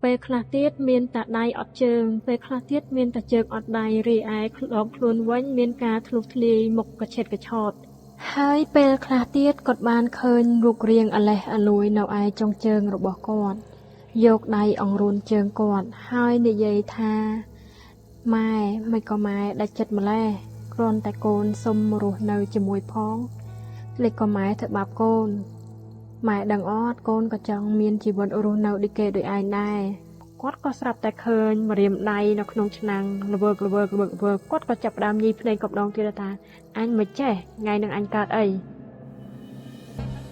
ពេលខ្លះទៀតមានតែដៃអត់ជើងពេលខ្លះទៀតមានតែជើងអត់ដៃរីឯដងខ្លួនវិញមានការធ្លុះធ្លាយមុខកឆេតកឆោតហើយពេលខ្លះទៀតគាត់បានឃើញរូបរាងអាឡេះអាលួយនៅឯចុងជើងរបស់គាត់យកដៃអង្រួនជើងគាត់ហើយនិយាយថាម៉ែមិនក៏ម៉ែដាច់ចិត្តម្ល៉េះគ្រាន់តែកូនសុំរស់នៅជាមួយផងលេចក៏ម៉ែធ្វើបាបកូនម៉ែដឹងអត់កូនក៏ចង់មានជីវិតរស់នៅដូចគេដូចឯងដែរគាត់ក៏ស្រាប់តែឃើញម្រាមដៃនៅក្នុងឆ្នាំងល្វើកគាត់ក៏ចាប់ផ្ដើមញីភ្នែកកម្ដងទៀតថាអញមិនចេះថ្ងៃនឹងអញកើតអី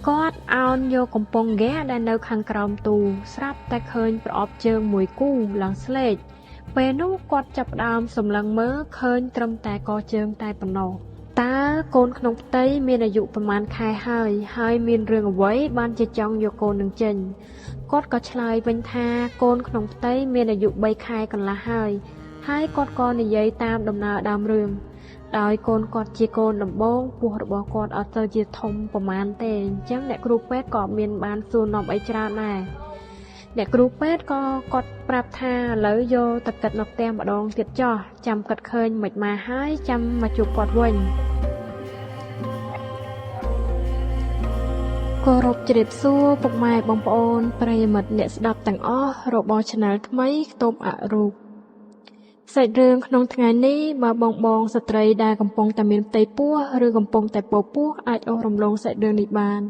គាត់អោនយកកំប៉ុងហ្គាដែលនៅខាងក្រោមទូស្រាប់តែឃើញប្រអប់ជើងមួយគូឡើងស្លេកពេលនោះគាត់ចាប់ផ្ដើមសម្លឹងមើលឃើញត្រឹមតែកជើងតែប៉ុណ្ណោះតើកូនក្នុងផ្ទៃមានអាយុប្រមាណខែហើយមានរឿងអ្វីបានជាចង់យកកូននឹងចេញគាត់ក៏ឆ្លើយវិញថាកូនក្នុងផ្ទៃមានអាយុ3ខែកន្លះហើយគាត់ក៏និយាយតាមដំណើរដើមរឿងដោយកូនគាត់ជាកូនដំបងពោះរបស់គាត់អត់ទៅជាធំប្រមាណទេអញ្ចឹងអ្នកគ្រូពេទ្យក៏មានបានសួរនាំអីច្រើនដែរអ្នកគ្រូពេទ្យក៏គាត់ប្រាប់ថាឥឡូវយកទៅគិតនៅផ្ទះម្ដងទៀតចោះចាំគិតឃើញមិនមកហើយចាំមកជួបគាត់វិញគោរពជ្រាបសួរពុកម៉ែបងប្អូនប្រិយមិត្តអ្នកស្ដាប់ទាំងអស់របស់ Channel ថ្មីខ្ទប់អរូបសាច់រឿងក្នុងថ្ងៃនេះបើបងស្ត្រីដែលកំពុងតែមានផ្ទៃពោះឬកំពុងតែពោះអាចអស់រំលងសាច់រឿងនេះបាន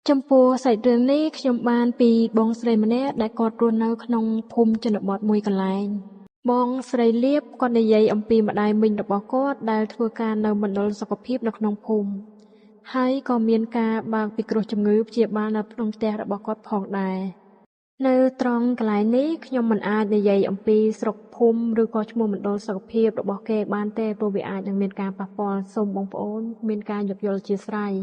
ចំពោះសាច់រឿងនេះខ្ញុំបានពីបងស្រីម្នាក់ដែលគាត់រស់នៅក្នុងភូមិជនបទមួយកន្លែងបងស្រីលៀបគាត់និយាយអំពីម្ដាយមីងរបស់គាត់ដែលធ្វើការនៅមណ្ឌលសុខភាពនៅក្នុងភូមិហើយក៏មានការបើកពិគ្រោះជំងឺព្យាបាលនៅក្នុងផ្ទះរបស់គាត់ផងដែរនៅត្រង់កន្លែងនេះខ្ញុំមិនអាចនិយាយអំពីស្រុកភូមិឬក៏ឈ្មោះមណ្ឌលសុខភាពរបស់គេបានទេព្រោះវាអាចនឹងមានការប៉ះពាល់សូមបងប្អូនមានការយោគយល់ជាស្រ័យ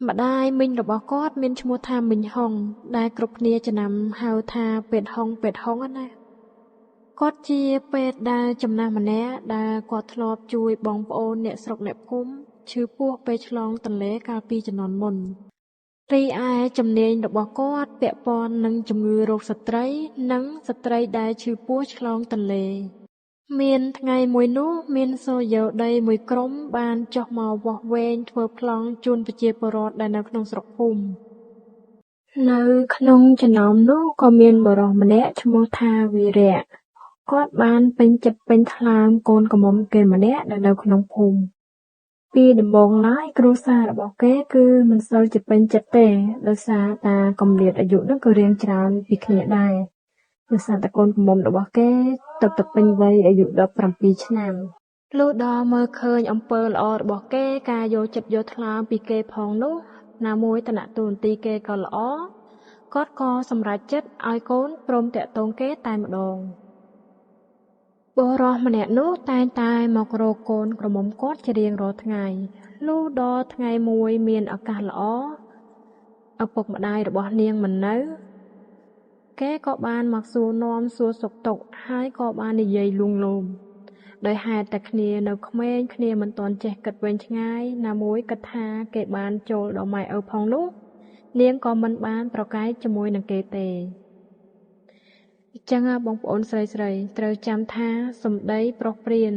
ម្ដាយមីងរបស់គាត់មានឈ្មោះថាមីងហុងដែលគ្រប់គ្នាចំណាំហៅថាពេទ្យហុងណាគាត់ជាពេទ្យដែលចំណាស់ម្នាក់ដែលគាត់ធ្លាប់ជួយបងប្អូនអ្នកស្រុកអ្នកភូមិឈឺពោះពេលឆ្លងទន្លេកាលពីជំនាន់មុនរីឯជំនាញរបស់គាត់ពាក់ព័ន្ធនឹងជំងឺរោគស្ត្រីនិងស្ត្រីដែលឈឺពោះឆ្លងទន្លេមានថ្ងៃមួយនោះមានសូយោដីមួយក្រុមបានចុះមកវាស់វែងធ្វើប្លង់ជូនប្រជាពលរដ្ឋដែលនៅក្នុងស្រុកភូមិនៅក្នុងចំណោមនោះក៏មានបុរសម្នាក់ឈ្មោះថាវីរៈគាត់បានពេញចិត្តពេញថ្លើមកូនក្រមុំគេម្នាក់ដែលនៅក្នុងភូមិពីដំបូងឡើយគ្រួសាររបស់គេគឺមិនសូវជាពេញចិត្តទេដោយសារតាកម្រិតអាយុនឹងក៏រៀងច្រើនពីគ្នាដែរដោយសារតែកូនក្រមុំរបស់គេទៅពេញវ័យអាយុ17ឆ្នាំលុះដល់មើលឃើញអំពើល្អរបស់គេការយកចិត្តយកថ្លើមពីគេផងនោះណាមួយឋានៈទូនទីគេក៏ល្អគាត់ក៏សម្រេចចិត្តឲ្យកូនព្រមតាក់ទងគេតែម្ដងបុរសម្នាក់នោះតែងតែមករកកូនក្រមុំគាត់ជារៀងរាល់ថ្ងៃលុះដល់ថ្ងៃមួយមានឱកាសល្អឪពុកម្ដាយរបស់នាងមិននៅគេក៏បានមកសួរនាំសួរសុខទុក្ខហើយក៏បាននិយាយលួងលោមដោយហេតុតែគ្នានៅក្មេងគ្នាមិនទាន់ចេះគិតវែងឆ្ងាយណាមួយគិតថាគេបានចូលដល់ម៉ែឪផងនោះនាងក៏មិនបានប្រកែកជាមួយនឹងគេទេអញ្ចឹងបងប្អូនស្រីត្រូវចាំថាសម្ដីប្រុសព្រាន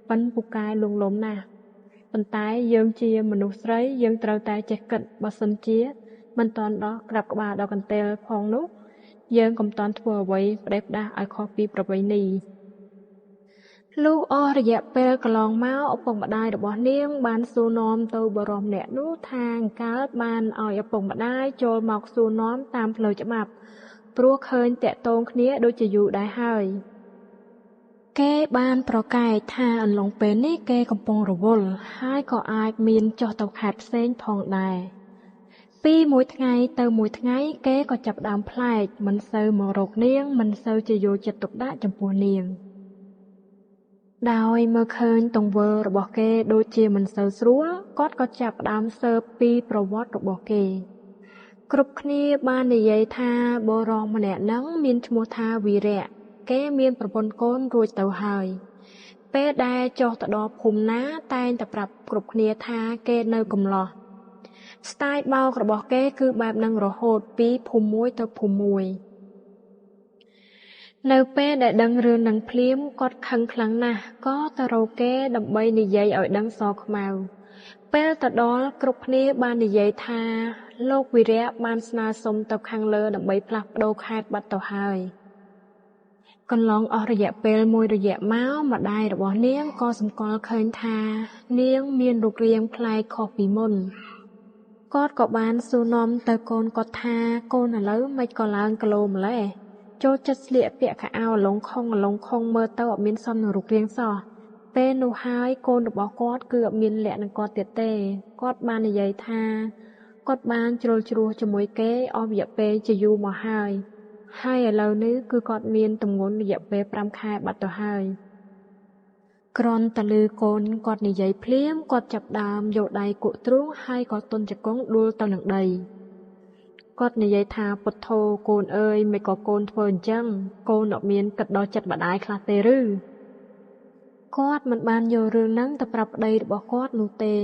ប៉ិនពូកែលួងលោមណាស់ប៉ុន្តែយើងជាមនុស្សស្រីយើងត្រូវតែចេះគិតបើសិនជាមិនទាន់ដល់ក្រាបក្បាលដល់កន្ទែលផងនោះយើងកុំតាន់ធ្វើអ្វីផ្ដេសផ្ដាសឲ្យខុសពីប្រពៃណីលុះអស់រយៈពេលកន្លងមកឪពុកម្ដាយរបស់នាងបានសួរនាំទៅបរិសម្នាក់នោះថាអង្កើតបានឲ្យឪពុកម្ដាយចូលមកសួរនាំតាមផ្លូវច្បាប់ព្រោះឃើញតាក់ទងគ្នាដូចជាយូរដែរហើយគេបានប្រកែកថាអន្លង់ពេលនេះគេកំពុងរវល់ហើយក៏អាចមានចុះទៅខេត្តផ្សេងផងដែរពីមួយថ្ងៃទៅមួយថ្ងៃគេក៏ចាប់ផ្ដើមប្លែកមិនសូវមករកនាងមិនសូវជាយកចិត្តទុកដាក់ចំពោះនាងដោយមើលឃើញទង្វើរបស់គេដូចជាមិនសូវស្រួលគាត់ក៏ចាប់ផ្ដើមស៊ើបពីប្រវត្តិរបស់គេគ្រប់គ្នាបាននិយាយថាបុរសម្នាក់ហ្នឹងមានឈ្មោះថាវីរៈគេមានប្រពន្ធកូនរួចទៅហើយពេលដែលចុះទៅដល់ភូមិណាតែងតែប្រាប់គ្រប់គ្នាថាគេនៅកំឡោះស្ទាយបោករបស់គេគឺបែបហ្នឹងរហូតពីភូមិមួយទៅភូមិមួយ នៅពេលដែលដឹងរឿងនឹងភ្លាមគាត់ខឹងខ្លាំងណាស់ក៏ទៅរកគេដើម្បីនិយាយឲ្យដឹងសខ្មៅពេលទៅដល់គ្រប់គ្នាបាននិយាយថាលោកវីរៈបានស្នើសុំទៅខាងលើដើម្បីផ្លាស់ប្ដូរខេត្តបាត់ទៅហើយកន្លងអស់រយៈពេលមួយរយៈមកម្ដាយរបស់នាងក៏សម្គាល់ឃើញថានាងមានរូបរាងប្លែកខុសពីមុនគាត់ក៏បានសួរនាំទៅកូនគាត់ថាកូនឥឡូវមិនក៏ឡើងគីឡូម្លេះចូលចិត្តស្លៀកពាក់ខោអាវឡុងខុងមើលទៅអត់មានសមនឹងរូបរាងសោះពេលនោះហើយកូនរបស់គាត់គឺអត់មានលក្ខនឹងគាត់ទៀតទេគាត់បាននិយាយថាគាត់បានជ្រុលជ្រោះជាមួយគេអស់រយៈពេលជាយូរមកហើយឥឡូវនេះគឺគាត់មានទម្ងន់រយៈពេល5ខែបាត់ទៅហើយគ្រាន់តែឮកូនគាត់និយាយភ្លាមគាត់ចាប់ដើមយកដៃគក់ទ្រូងហើយក៏ទន់ជង្គង់ដួលទៅនឹងដីគាត់និយាយថាពុទ្ធោកូនអើយមិនក៏កូនធ្វើអញ្ចឹងកូនអត់មានគិតដល់ចិត្តម្ដាយខ្លះទេឬគាត់មិនបានយករឿងហ្នឹងទៅប្រាប់ប្តីរបស់គាត់នោះទេ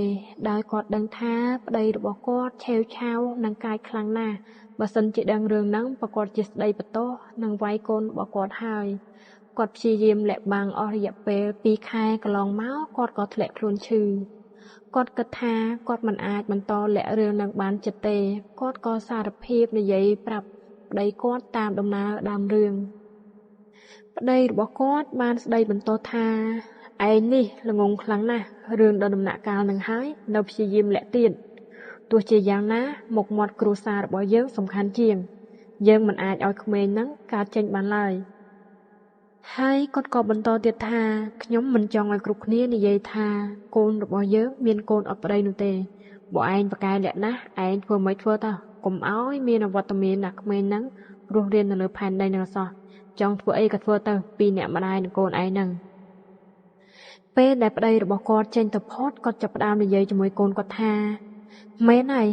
ដោយគាត់ដឹងថាប្តីរបស់គាត់ឆេវឆាវនឹងកាយខ្លាំងណាស់បើសិនជាដឹងរឿងហ្នឹងប្រកាសជាស្ដីបន្ទោសនឹងវាយកូនរបស់គាត់ហើយគាត់ព្យាយាមលាក់បាំងអស់រយៈពេល2ខែកន្លងមកគាត់ក៏ធ្លាក់ខ្លួនឈឺគាត់គិតថាគាត់មិនអាចបន្តលាក់រឿងនឹងបានចិត្តទេគាត់ក៏សារភាពនិយាយប្រាប់ប្តីគាត់តាមដំណើរដើមរឿងប្តីរបស់គាត់បានស្ដីបន្ទោសថាឯងនេះល្ងងខ្លាំងណាស់រឿងដល់ដំណាក់កាលនឹងហើយនៅព្យាយាមលាក់ទៀតទោះជាយ៉ាងណាមុខមាត់គ្រួសាររបស់យើងសំខាន់ជាងយើងមិនអាចឲ្យក្មេងហ្នឹងកើតចេញបានឡើយហើយគាត់ក៏បន្តទៀតថាខ្ញុំមិនចង់ឲ្យគ្រប់គ្នានិយាយថាកូនរបស់យើងមានកូនអត់ប្តីនោះទេបើឯងប្រកែលាក់ណាស់ឯងធ្វើមិនធ្វើតើកុំឲ្យមានអវត្តមានណាក្មេងហ្នឹងរស់រាននៅលើផែនដីនឹងសោះចង់ធ្វើអីក៏ធ្វើទៅពីអ្នកម្ដាយនិងកូនឯងហ្នឹងពេលដែលប្តីរបស់គាត់ចេញទៅផុតគាត់ចាប់ផ្ដើមនិយាយជាមួយកូនគាត់ថាមែនហើយ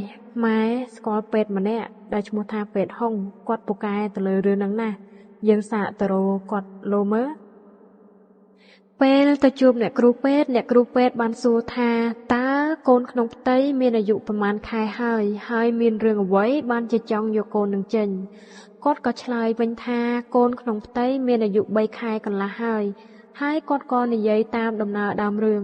ម៉ែស្គាល់ពេទ្យម្នាក់ដែលឈ្មោះថាពេទ្យហុងគាត់ពូកែទៅលើរឿងហ្នឹងណាយើងសាកទៅរកគាត់លោមើលពេលទៅជួបអ្នកគ្រូពេទ្យបានសួរថាតើកូនក្នុងផ្ទៃមានអាយុប្រមាណខែហើយមានរឿងអ្វីបានជាចង់យកកូននឹងចេញគាត់ក៏ឆ្លើយវិញថាកូនក្នុងផ្ទៃមានអាយុ3ខែកន្លះហើយគាត់ក៏និយាយតាមដំណើរដើមរឿង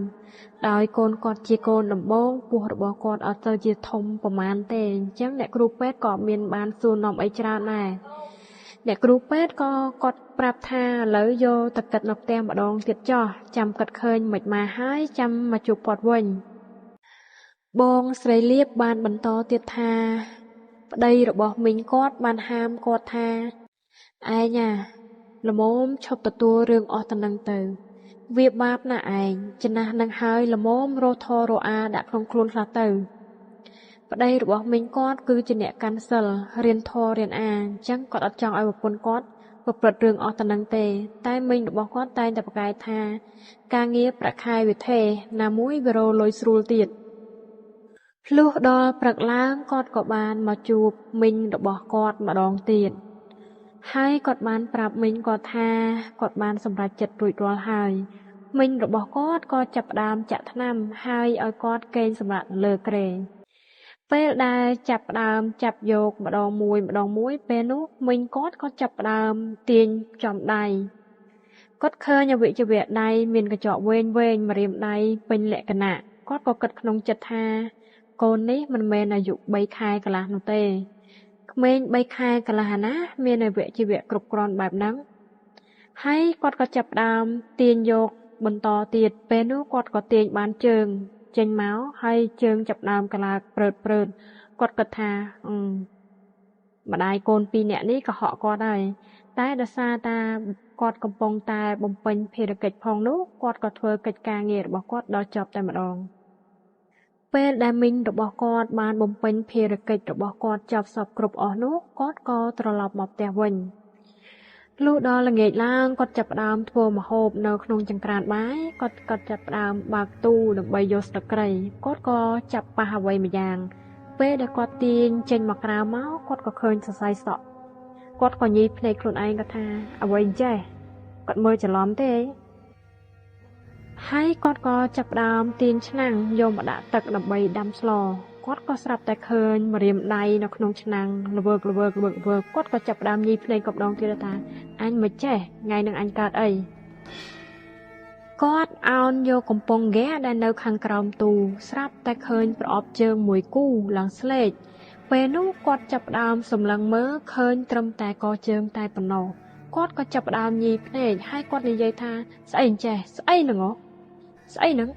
ដោយកូនគាត់ជាកូនដំបងពោះរបស់គាត់អត់ទៅជាធំប្រមាណទេអញ្ចឹងអ្នកគ្រូពេទ្យក៏មានបានសួរនាំអីច្រើនដែរអ្នកគ្រូពេទ្យក៏គាត់ប្រាប់ថាឥឡូវយកទៅគិតនៅផ្ទះម្ដងទៀតចោះចាំគិតឃើញមិនមកហើយចាំមកជួបគាត់វិញបងស្រីលៀបបានបន្តទៀតថាប្តីរបស់មីងគាត់បានហាមគាត់ថាឯងល្មមឈប់ទទួលរឿងអស់ទៅនឹងទៅវាបាបណាស់ឯងចំណាស់នឹងហើយល្មមរស់ធរអាដាក់ក្នុងខ្លួនខ្លះទៅប្តីរបស់មីងគាត់គឺជាអ្នកកាន់សិលរៀនធររៀនអាអញ្ចឹងគាត់អត់ចង់ឲ្យប្រពន្ធគាត់ប្រព្រឹត្តរឿងអស់ទៅនឹងទេតែមីងរបស់គាត់តែងតែប្រកែកថាការងារប្រាក់ខែវិធេណាមួយវារលុយស្រួលទៀតលុះដល់ព្រឹកឡើងគាត់ក៏បានមកជួបមីងរបស់គាត់ម្ដងទៀតហើយគាត់បានប្រាប់មីងគាត់ថាគាត់បានសម្រេចចិត្តរួចរាល់ហើយមីងរបស់គាត់ក៏ចាប់ផ្ដើមចាក់ថ្នាំហើយឲ្យគាត់កេងសម្រាកលើគ្រែពេលដែលចាប់ផ្ដើមចាប់យកម្ដងមួយពេលនោះមីងគាត់ក៏ចាប់ផ្ដើមទាញចំដៃគាត់ឃើញអវិជ្ជវៈដៃមានកញ្ចក់វែងម្រាមដៃពេញលក្ខណៈគាត់ក៏គិតក្នុងចិត្តថាកូននេះមិនមែនអាយុ3ខែកន្លះនោះទេក្មេង3ខែកន្លះណាមានអវិជ្ជវៈគ្រប់គ្រាន់បែបហ្នឹងហើយគាត់ក៏ចាប់ផ្ដើមទាញយកបន្តទៀតពេលនោះគាត់ក៏ទាញបានជើងចេញមកហើយជើងចាប់ដើមកឡើងព្រើតគាត់គិតថាម្ដាយកូន2នាក់នេះក៏ហក់គាត់ហើយតែដោយសារតាគាត់កំពុងតែបំពេញភារកិច្ចផងនោះគាត់ក៏ធ្វើកិច្ចការងាររបស់គាត់ដល់ចប់តែម្ដងពេលដែលមីងរបស់គាត់បានបំពេញភារកិច្ចរបស់គាត់ចប់សពគ្រប់អស់នោះគាត់ក៏ត្រឡប់មកផ្ទះវិញលុះដល់ល្ងាចឡើងគាត់ចាប់ផ្ដើមធ្វើម្ហូបនៅក្នុងចង្ក្រានបាយគាត់ចាប់ផ្ដើមបើកទូដើម្បីយកស្លឹកគ្រៃគាត់ក៏ចាប់ប៉ះអ្វីម្យ៉ាងពេលដែលគាត់ទាញចេញមកក្រៅមកគាត់ក៏ឃើញសរសៃសក់គាត់ក៏ញីភ្នែកខ្លួនឯងគាត់ថាអ្វីចេះគាត់មើលច្រឡំទេហើយគាត់ក៏ចាប់ផ្ដើមទាញឆ្នាំងយកមកដាក់ទឹកដើម្បីដាំស្ល គាត់ក៏ស្រាប់តែឃើញម្រាមដៃនៅក្នុងឆ្នាំងល្វើកគាត់ក៏ចាប់ផ្ដើមញីភ្លេងកម្ដងទៀតថាអញមិនចេះថ្ងៃនឹងអញកើតអីគាត់អោនយកកំប៉ុងហ្គាដែលនៅខាងក្រោមទូស្រាប់តែឃើញប្រអប់ជើងមួយគូឡើងស្លេកពេលនោះគាត់ចាប់ផ្ដើមសម្លឹងមើលឃើញត្រឹមតែកជើងតែប៉ុណ្ណោះគាត់ក៏ចាប់ផ្ដើមញីភ្នែកហើយគាត់និយាយថាស្អីអញ្ចេះស្អីហ្នឹងស្អីហ្នឹង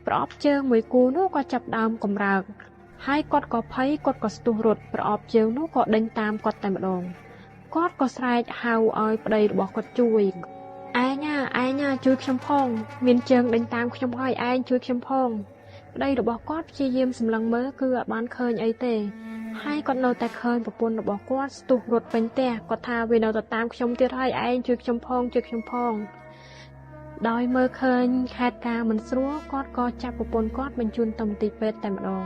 ប្រអប់ជើងមួយគូនោះក៏ចាប់ផ្ដើមកម្រើកហើយគាត់ក៏ភ័យគាត់ក៏ស្ទុះរត់ប្រអប់ជើងនោះក៏ដេញតាមគាត់តែម្ដងគាត់ក៏ស្រែកហៅឲ្យប្តីរបស់គាត់ជួយឯងជួយខ្ញុំផងមានជើងដេញតាមខ្ញុំហើយឯងជួយខ្ញុំផងប្តីរបស់គាត់ព្យាយាមសម្លឹងមើលគឺអត់បានឃើញអីទេហើយគាត់នៅតែឃើញប្រពន្ធរបស់គាត់ស្ទុះរត់ពេញផ្ទះគាត់ថាវានៅតែតាមខ្ញុំទៀតហើយឯងជួយខ្ញុំផងដោយមើលឃើញហេតុការណ៍មិនស្រួលគាត់ក៏ចាប់ប្រពន្ធគាត់បញ្ជូនទៅមន្ទីរពេទ្យតែម្ដង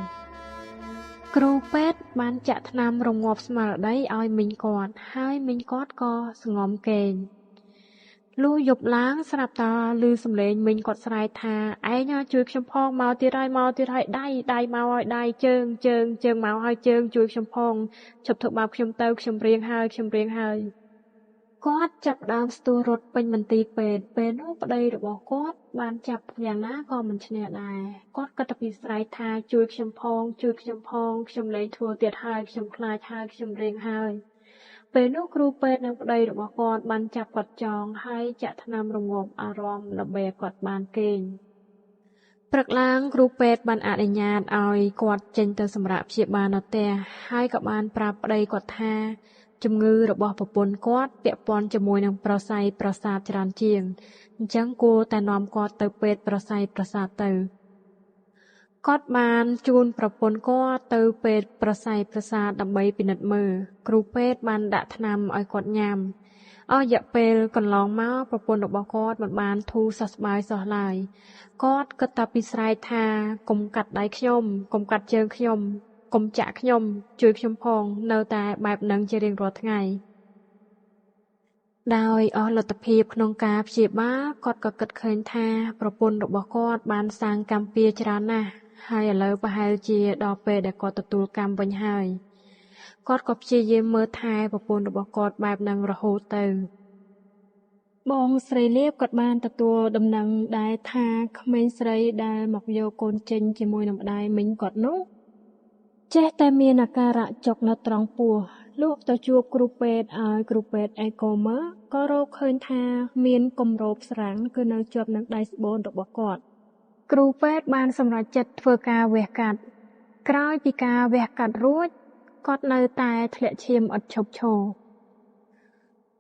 គ្រូពេទ្យបានចាក់ថ្នាំរងាប់ស្មារតីឲ្យមីងគាត់ហើយមីងគាត់ក៏ស្ងំគេងលុះយប់ឡើងស្រាប់តែឮសំឡេងមីងគាត់ស្រែកថាឯងជួយខ្ញុំផងមកទៀតហើយដៃមកហើយដៃជើងមកហើយជើងជួយខ្ញុំផងជប់ធ្វើបាបខ្ញុំទៅខ្ញុំរៀងហើយគាត់ចាប់ដើមស្ទុះរត់ពេញមន្ទីរពេទ្យពេលនោះប្តីរបស់គាត់បានចាប់យ៉ាងណាក៏មិនឈ្នះដែរគាត់ក៏ទៅពិស្រ័យថាជួយខ្ញុំផងខ្ញុំលែងធ្វើទៀតហើយខ្ញុំខ្លាចហើយខ្ញុំរៀងហើយពេលនោះគ្រូពេទ្យនិងប្តីរបស់គាត់បានចាប់គាត់ចងហើយចាក់ថ្នាំរងាប់អារម្មណ៍ដើម្បីគាត់បានគេងព្រឹកឡើងគ្រូពេទ្យបានអនុញ្ញាតឲ្យគាត់ចេញទៅសម្រាកព្យាបាលនៅផ្ទះហើយក៏បានប្រាប់ប្តីគាត់ថាជំងឺរបស់ប្រពន្ធគាត់ពាក់ព័ន្ធជាមួយនឹងប្រស័យប្រសាទច្រើនជាងអញ្ចឹងគួរតែនាំគាត់ទៅពេទ្យប្រស័យប្រសាទទៅគាត់បានជូនប្រពន្ធគាត់ទៅពេទ្យប្រស័យប្រសាទដើម្បីពិនិត្យមើលគ្រូពេទ្យបានដាក់ថ្នាំឲ្យគាត់ញ៉ាំអស់រយៈពេលកន្លងមកប្រពន្ធរបស់គាត់មិនបានធូរសះស្បើយសោះឡើយគាត់គិតតែពិស្រ័យថាកុំកាត់ដៃខ្ញុំកុំកាត់ជើងខ្ញុំកុំចាក់ខ្ញុំជួយខ្ញុំផងនៅតែបែបហ្នឹងជារៀងរាល់ថ្ងៃដោយអស់លទ្ធភាពក្នុងការព្យាបាលគាត់ក៏គិតឃើញថាប្រពន្ធរបស់គាត់បានសាងកម្មពៀរច្រើនណាស់ហើយឥឡូវប្រហែលជាដល់ពេលដែលគាត់ទទួលកម្មវិញហើយគាត់ក៏ព្យាយាមមើលថែប្រពន្ធរបស់គាត់បែបហ្នឹងរហូតទៅបងស្រីលៀបគាត់បានទទួលដំណឹងដែរថាក្មេងស្រីដែលមកយកកូនចេញជាមួយនឹងម្ដាយមីងគាត់នោះចេះតែមានអាការៈចុកនៅត្រង់ពោះលុះទៅជួបគ្រូពេទ្យឲ្យគ្រូពេទ្យអេកូមើលក៏រកឃើញថាមានគម្របស្រាំងគឺនៅជាប់នឹងដៃស្បូនរបស់គាត់គ្រូពេទ្យបានសម្រេចចិត្តធ្វើការវះកាត់ក្រោយពីការវះកាត់រួចគាត់នៅតែធ្លាក់ឈាមឥតឈប់ឈរ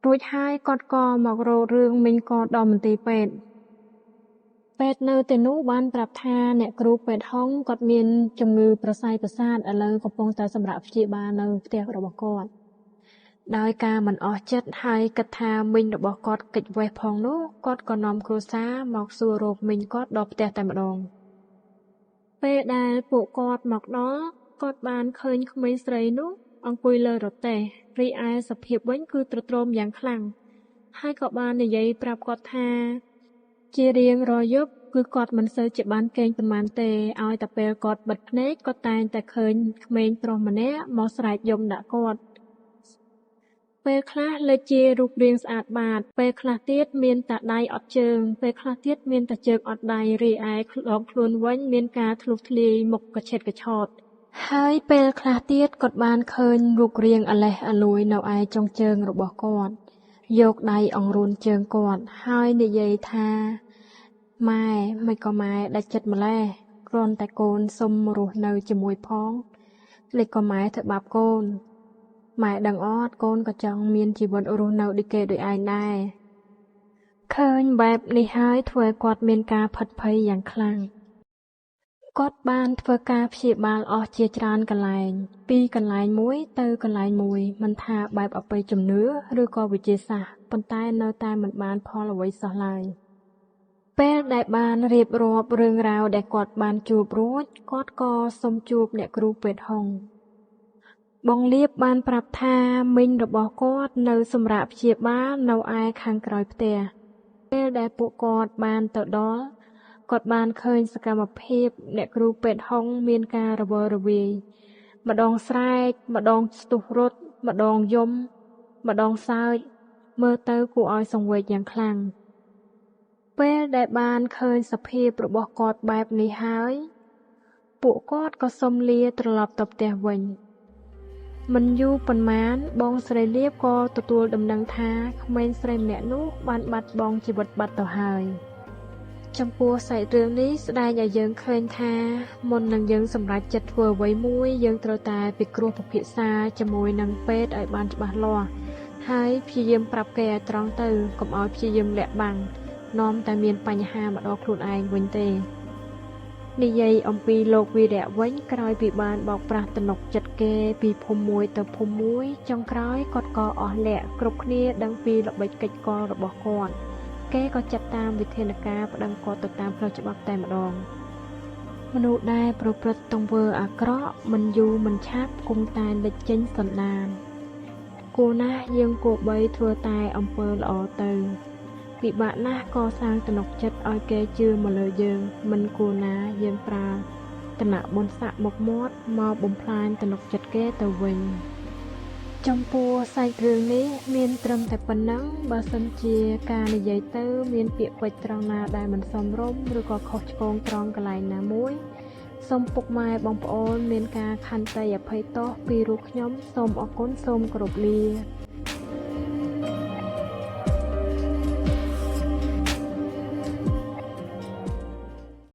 រួចហើយគាត់ក៏មករករឿងមីងគាត់ដល់មន្ទីរពេទ្យនៅទីនោះបានប្រាប់ថាអ្នកគ្រូពេទ្យហុងគាត់មានជំងឺប្រស័យប្រសាទឥឡូវកំពុងតែសម្រាប់ព្យាបាលនៅផ្ទះរបស់គាត់ដោយការមិនអស់ចិត្តហើយគិតថាមីងរបស់គាត់កិច្ចវេះផងនោះគាត់ក៏នាំគ្រួសារមកសួររកមីងគាត់ដល់ផ្ទះតែម្ដងពេលដែលពួកគាត់មកដល់គាត់បានឃើញក្មេងស្រីនោះអង្គុយលើរទេះរីឯសភាពវិញគឺទ្រុឌទ្រោមយ៉ាងខ្លាំងហើយក៏បាននិយាយប្រាប់គាត់ថាជារៀងរាល់យប់គឺគាត់មិនសូវជាបានគេងប៉ុន្មានទេឲ្យតែពេលគាត់បិទភ្នែកគាត់តែងតែឃើញក្មេងប្រុសម្នាក់មកស្រែកយំដាក់គាត់ពេលខ្លះលេចជារូបរាងស្អាតបាតពេលខ្លះទៀតមានតែដៃអត់ជើងពេលខ្លះទៀតមានតែជើងអត់ដៃរីឯខ្លួនវិញមានការធ្លុះធ្លាយមុខកឆេតកឆោតហើយពេលខ្លះទៀតគាត់បានឃើញរូបរាងអាឡេះអាលួយនៅឯចុងជើងរបស់គាត់យកដៃអង្រួនជើងគាត់ហើយនិយាយថាម៉ែមិនក៏ម៉ែដាច់ចិត្តម្ល៉េះគ្រាន់តែកូនសុំរស់នៅជាមួយផងលេចក៏ម៉ែធ្វើបាបកូនម៉ែដឹងអត់កូនក៏ចង់មានជីវិតរស់នៅដូចគេដូចឯងដែរឃើញបែបនេះហើយធ្វើឲ្យគាត់មានការផិតភ័យយ៉ាងខ្លាំងគាត់បានធ្វើការព្យាបាលអស់ជាច្រើនកន្លែងពីកន្លែងមួយទៅកន្លែងមួយមិនថាបែបអបិយជំនឿឬក៏វិទ្យាសាស្ត្រប៉ុន្តែនៅតែមិនបានផលអ្វីសោះឡើយពេលដែលបានរៀបរាប់រឿងរ៉ាវដែលគាត់បានជួបរួចគាត់ក៏សុំជួបអ្នកគ្រូពេទ្យហុងបងលៀបបានប្រាប់ថាមីងរបស់គាត់នៅសម្រាប់ព្យាបាលនៅឯខាងក្រោយផ្ទះពេលដែលពួកគាត់បានទៅដល់ គាត់បានឃើញសកម្មភាពអ្នកគ្រូពេទ្យហុងមានការរវើរវាយម្ដងស្រែកម្ដងស្ទុះរត់ម្ដងយំម្ដងសើចមើលទៅគួរឲ្យសង្វេគយ៉ាងខ្លាំងពេលដែលបានឃើញសភាពរបស់គាត់បែបនេះហើយពួកគាត់ក៏សុំលាត្រឡប់ទៅផ្ទះវិញមិនយូរប៉ុន្មានបងស្រីលៀបក៏ទទួលដំណឹងថាក្មេងស្រីម្នាក់នោះបានបាត់បង់ជីវិតបាត់ទៅហើយចំពោះសាច់រឿងនេះស្ដែងឲ្យយើងឃើញថាមុននឹងយើងសម្រេចចិត្តធ្វើអ្វីមួយយើងត្រូវតែពិគ្រោះពិភាក្សាជាមួយនឹងពេទ្យឲ្យបានច្បាស់លាស់ហើយព្យាយាមប្រាប់គេឲ្យត្រង់ទៅកុំឲ្យព្យាយាមលាក់បាំងនាំតែមានបញ្ហាមកដល់ខ្លួនឯងវិញទេនិយាយអំពីលោកវីរៈវិញក្រោយពីបានបោកប្រាស់ទំនុកចិត្តគេពីភូមិមួយទៅភូមិមួយចុងក្រោយគាត់ក៏អស់លាក់គ្រប់គ្នាដឹងពីល្បិចកិច្ចកលរបស់គាត់គេក៏ចាត់តាមវិធានការប្តឹងគាត់ទៅតាមផ្លូវច្បាប់តែម្ដងមនុស្សដែលប្រព្រឹត្តទង្វើអាក្រក់មិនយូរមិនឆាប់គង់តែលេចចេញសន្តានគួរណាស់យើងគួរបីធ្វើតែអំពើល្អទៅពិបាកណាស់កសាងទំនុកចិត្តឲ្យគេជឿមកលើយើងមិនគួរណាយើងប្រើឋានៈបុណ្យស័ក្តិមុខមាត់មកបំផ្លាញទំនុកចិត្តគេទៅវិញចំពោះសាច់រឿងនេះមានត្រឹមតែប៉ុណ្ណឹងបើសិនជាការនិយាយទៅមានពាក្យពេចន៍ត្រង់ណាដែលមិនសមរម្យឬក៏ខុសឆ្គងត្រង់កន្លែងណាមួយសូមពុកម៉ែបងប្អូនមានការខន្តីអភ័យទោសពីរូបខ្ញុំសូមអរគុណសូមគោរពលា